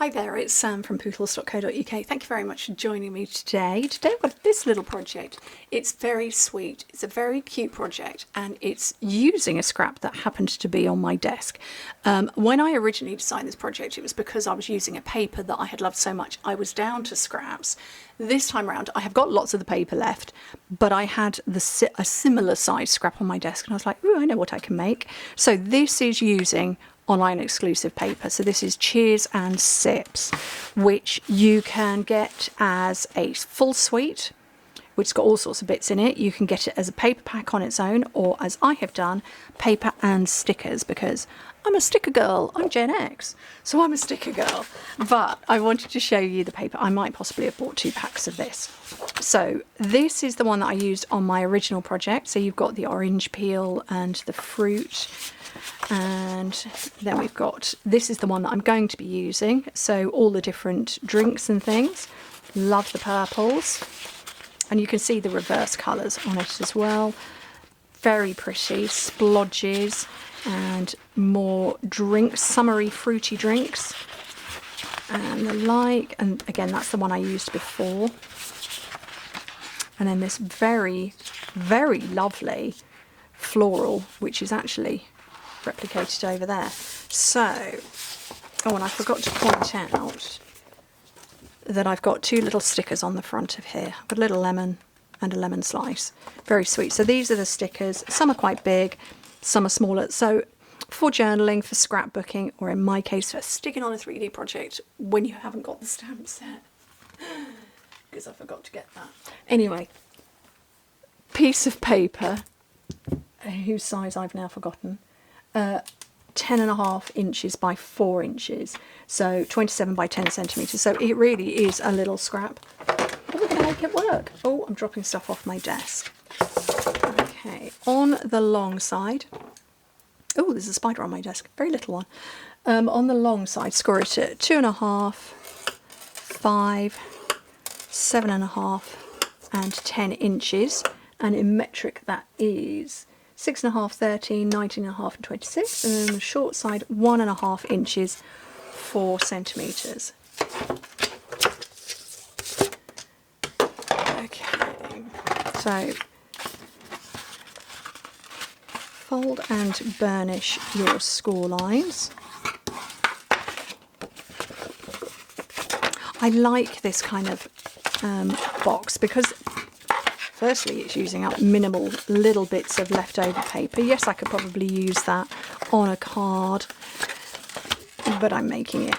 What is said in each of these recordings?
Hi there, it's Sam from Pootles.co.uk. Thank you very much for joining me today. Today I've got this little project. It's very sweet. It's a very cute project and it's using a scrap that happened to be on my desk. When I originally designed this project, it was because I was using a paper that I had loved so much. I was down to scraps. This time around, I have got lots of the paper left, but I had a similar size scrap on my desk and I was like, ooh, I know what I can make. So this is using online exclusive paper. So this is Cheers and Sips, which you can get as a full suite, which has got all sorts of bits in it. You can get it as a paper pack on its own, or as I have done, paper and stickers, because I'm a sticker girl. I'm Gen X, so I'm a sticker girl. But I wanted to show you the paper. I might possibly have bought 2 packs of this. So this is the one that I used on my original project. So you've got the orange peel and the fruit. And then we've got, this is the one that I'm going to be using. So all the different drinks and things. Love the purples. And you can see the reverse colours on it as well. Very pretty, splodges and more drinks, summery fruity drinks and the like. And again, that's the one I used before. And then this very, very lovely floral, which is actually replicated over there. So, oh, and I forgot to point out that I've got 2 little stickers on the front of here. I've got a little lemon and a lemon slice. Very sweet. So these are the stickers. Some are quite big, some are smaller. So for journaling, for scrapbooking, or in my case, for sticking on a 3D project when you haven't got the stamp set. Because I forgot to get that. Anyway, piece of paper, whose size I've now forgotten. 10.5 inches by 4 inches, so 27 by 10 centimetres. So it really is a little scrap. But we can make it work. Oh, I'm dropping stuff off my desk. Okay, on the long side. Oh, there's a spider on my desk. Very little one. On the long side, score it at 2.5, 5, 7.5, and 10 inches. And in metric, that is 6.5, 13, 19.5 and 26, and then the short side 1.5 inches, 4 centimetres. Okay, so fold and burnish your score lines. I like this kind of box because firstly, it's using up minimal little bits of leftover paper. Yes, I could probably use that on a card, but I'm making it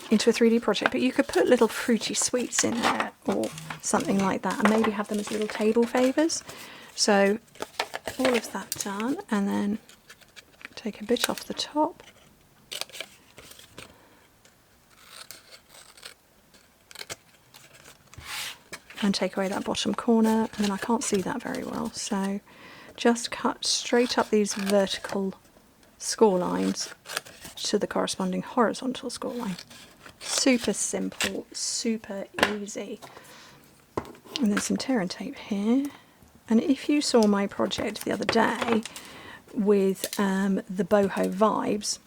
into a 3D project. But you could put little fruity sweets in there or something like that and maybe have them as little table favours. So all of that done, and then take a bit off the top. And take away that bottom corner, and then I can't see that very well, so just cut straight up these vertical score lines to the corresponding horizontal score line. Super simple, super easy. And there's some tear and tape here. And if you saw my project the other day with the boho vibes,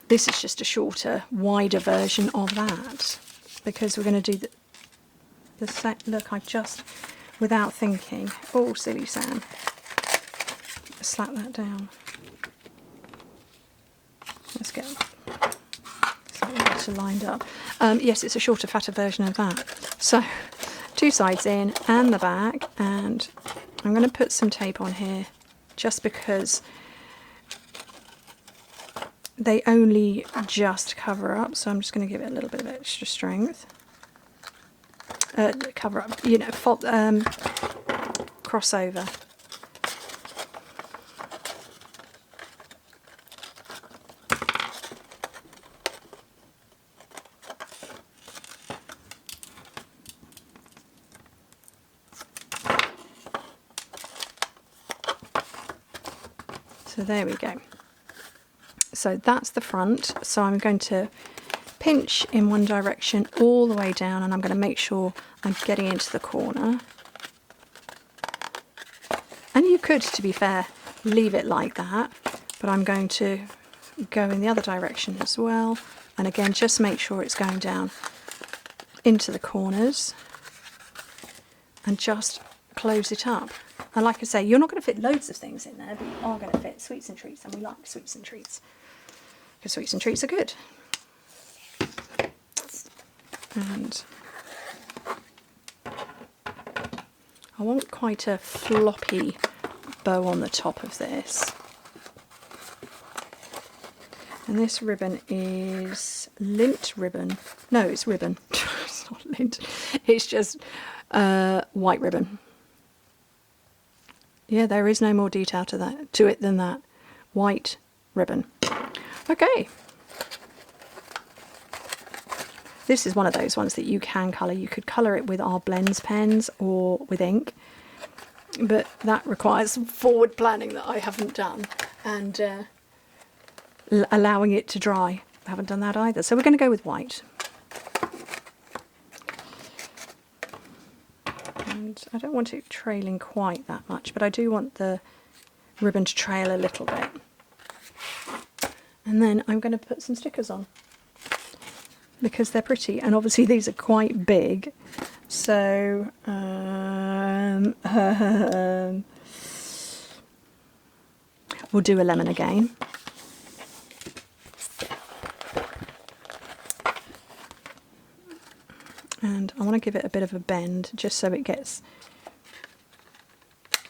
this is just a shorter, wider version of that, because we're going to do look, I've just, without thinking, oh silly Sam, slap that down. Let's get slightly better lined up. Yes, it's a shorter, fatter version of that. So 2 sides in and the back, and I'm going to put some tape on here just because they only just cover up, so I'm just going to give it a little bit of extra strength. Cover up, you know, crossover. So there we go. So that's the front. So I'm going to pinch in one direction all the way down, and I'm going to make sure I'm getting into the corner. And you could, to be fair, leave it like that, but I'm going to go in the other direction as well. And again, just make sure it's going down into the corners and just close it up. And like I say, you're not going to fit loads of things in there, but you are going to fit sweets and treats, and we like sweets and treats because sweets and treats are good. And I want quite a floppy bow on the top of this. And this ribbon is lint ribbon. No, it's ribbon. It's not lint. It's just white ribbon. Yeah, there is no more detail to it than that. White ribbon. Okay. This is one of those ones that you can colour. You could colour it with our blends pens or with ink. But that requires some forward planning that I haven't done. And allowing it to dry. I haven't done that either. So we're going to go with white. And I don't want it trailing quite that much, but I do want the ribbon to trail a little bit. And then I'm going to put some stickers on because they're pretty, and obviously these are quite big. So we'll do a lemon again. And I want to give it a bit of a bend just so it gets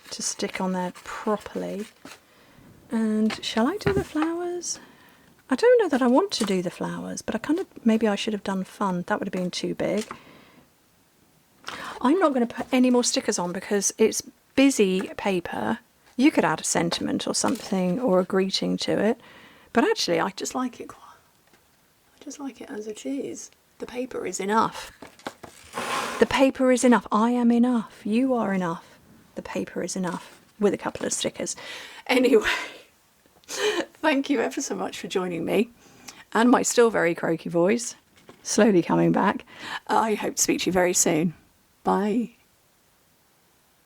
to stick on there properly. And shall I do the flowers? I don't know that I want to do the flowers, but maybe I should have done fun. That would have been too big. I'm not going to put any more stickers on because it's busy paper. You could add a sentiment or something or a greeting to it. But actually, I just like it. I just like it as it is. The paper is enough. The paper is enough. I am enough. You are enough. The paper is enough with a couple of stickers. Anyway, thank you ever so much for joining me and my still very croaky voice, slowly coming back. I hope to speak to you very soon. Bye.